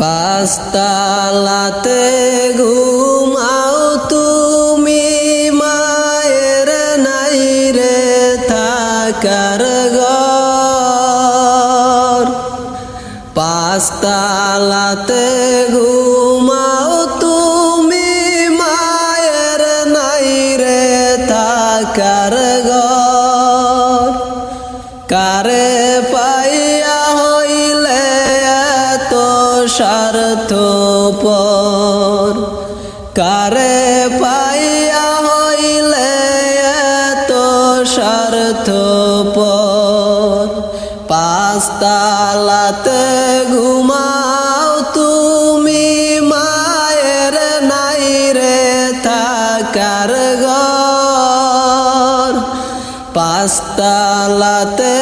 পাঁচতলাতে ঘুমাও তুমি, মায়ের নাই রে থাকার ঘর। পাঁচতলাতে ঘুমাও তুমি, মায়ের নাই রে থাকার ঘর। কারে পাইয়া হইলে এত স্বার্থপর, কারে পাইয়া হইলে এত স্বার্থপর। পাঁচতলাতে ঘুমাও তুমি, মায়ের নাই রে থাকার ঘর। পাঁচতলাতে